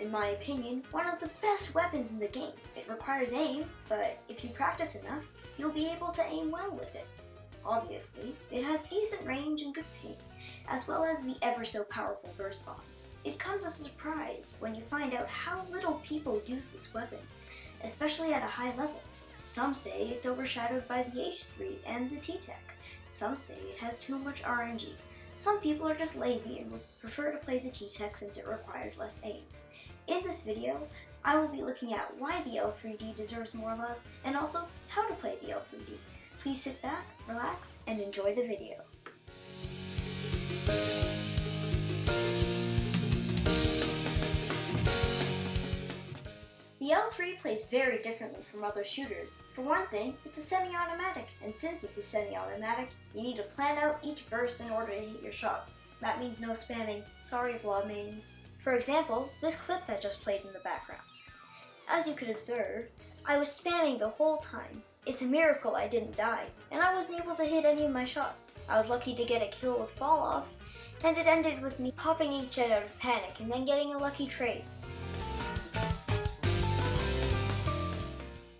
in my opinion, one of the best weapons in the game. It requires aim, but if you practice enough, you'll be able to aim well with it. Obviously, it has decent range and good paint, as well as the ever so powerful burst bombs. It comes as a surprise when you find out how little people use this weapon, especially at a high level. Some say it's overshadowed by the H3 and the T-Tech. Some say it has too much RNG. Some people are just lazy and would prefer to play the T-Tech since it requires less aim. In this video, I will be looking at why the L3D deserves more love, and also how to play the L3D. Please sit back, relax, and enjoy the video. The L3 plays very differently from other shooters. For one thing, it's a semi-automatic, and since it's a semi-automatic, you need to plan out each burst in order to hit your shots. That means no spamming. Sorry, vlog mains. For example, this clip that just played in the background. As you could observe, I was spamming the whole time. It's a miracle I didn't die, and I wasn't able to hit any of my shots. I was lucky to get a kill with fall off, and it ended with me popping inkjet out of panic and then getting a lucky trade.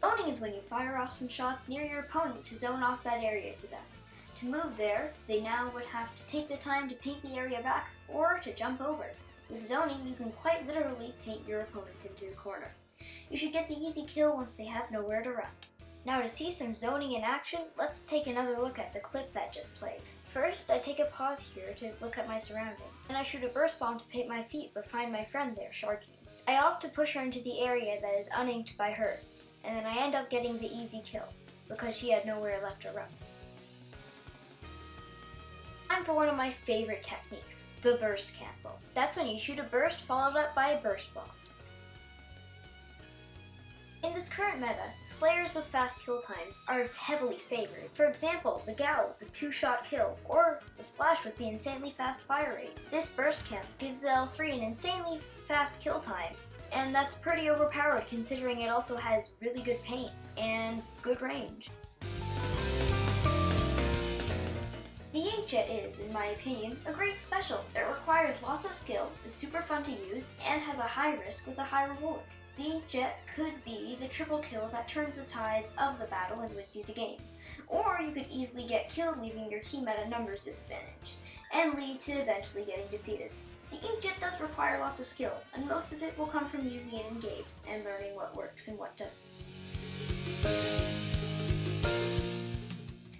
Zoning is when you fire off some shots near your opponent to zone off that area to them. To move there, they now would have to take the time to paint the area back or to jump over. With zoning, you can quite literally paint your opponent into a corner. You should get the easy kill once they have nowhere to run. Now to see some zoning in action, let's take another look at the clip that just played. First, I take a pause here to look at my surroundings. Then I shoot a burst bomb to paint my feet but find my friend there, Sharky. I opt to push her into the area that is uninked by her, and then I end up getting the easy kill, because she had nowhere left to run. Time for one of my favorite techniques, the burst cancel. That's when you shoot a burst followed up by a burst bomb. In this current meta, slayers with fast kill times are heavily favored. For example, the Gal with the 2-shot kill, or the Splash with the insanely fast fire rate. This burst cancel gives the L3 an insanely fast kill time, and that's pretty overpowered considering it also has really good paint and good range. The inkjet is, in my opinion, a great special. It requires lots of skill, is super fun to use, and has a high risk with a high reward. The inkjet could be the triple kill that turns the tides of the battle and wins you the game. Or you could easily get killed leaving your team at a numbers disadvantage, and lead to eventually getting defeated. The inkjet does require lots of skill, and most of it will come from using it in games and learning what works and what doesn't.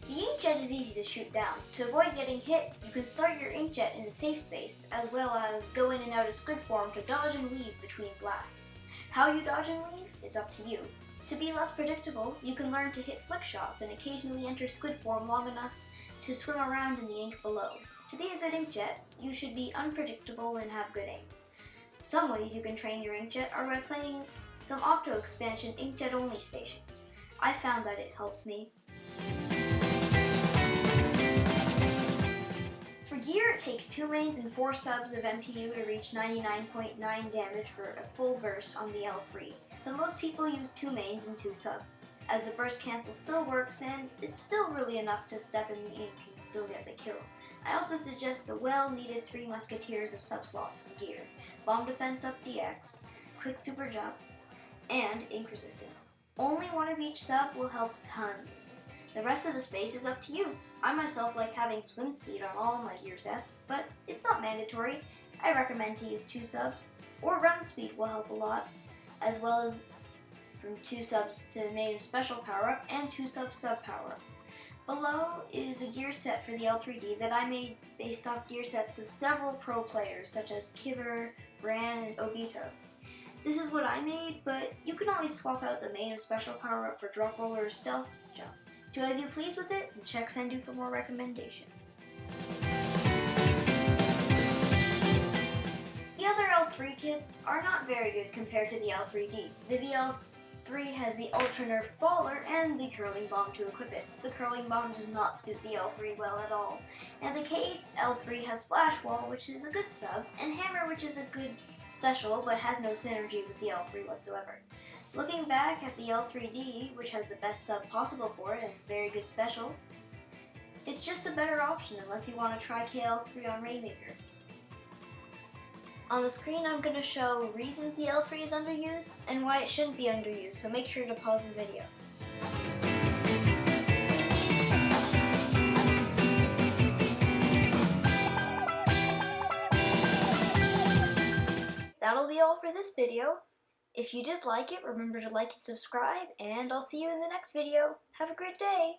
The inkjet is easy to shoot down. To avoid getting hit, you can start your inkjet in a safe space, as well as go in and out of squid form to dodge and weave between blasts. How you dodge and weave is up to you. To be less predictable, you can learn to hit flick shots and occasionally enter squid form long enough to swim around in the ink below. To be a good inkjet, you should be unpredictable and have good aim. Some ways you can train your inkjet are by playing some Opto expansion inkjet only stations. I found that it helped me. For gear, it takes 2 mains and 4 subs of MPU to reach 99.9 damage for a full burst on the L3, but most people use 2 mains and 2 subs, as the burst cancel still works and it's still really enough to step in the ink and still get the kill. I also suggest the well-needed 3 musketeers of sub-slots in gear, bomb defense up DX, quick super jump, and ink resistance. Only one of each sub will help tons. The rest of the space is up to you. I myself like having swim speed on all my gear sets, but it's not mandatory. I recommend to use 2 subs, or run speed will help a lot, as well as from 2 subs to native special power-up and 2 subs sub power-up. Below is a gear set for the L3D that I made based off gear sets of several pro players such as Kiver, Bran, and Obito. This is what I made, but you can always swap out the main of special power-up for drop roller or stealth jump. Do as you please with it, and check Sendu for more recommendations. The other L3 kits are not very good compared to the L3D. The VL3 has the Ultra Nerf Baller and the Curling Bomb to equip it. The Curling Bomb does not suit the L3 well at all. And the K-L3 has Splash Wall, which is a good sub, and Hammer, which is a good special, but has no synergy with the L3 whatsoever. Looking back at the L3D, which has the best sub possible for it and very good special, it's just a better option unless you want to try KL3 on Rainmaker. On the screen I'm going to show reasons the L-3 is underused and why it shouldn't be underused, so make sure to pause the video. That'll be all for this video. If you did like it, remember to like and subscribe, and I'll see you in the next video. Have a great day!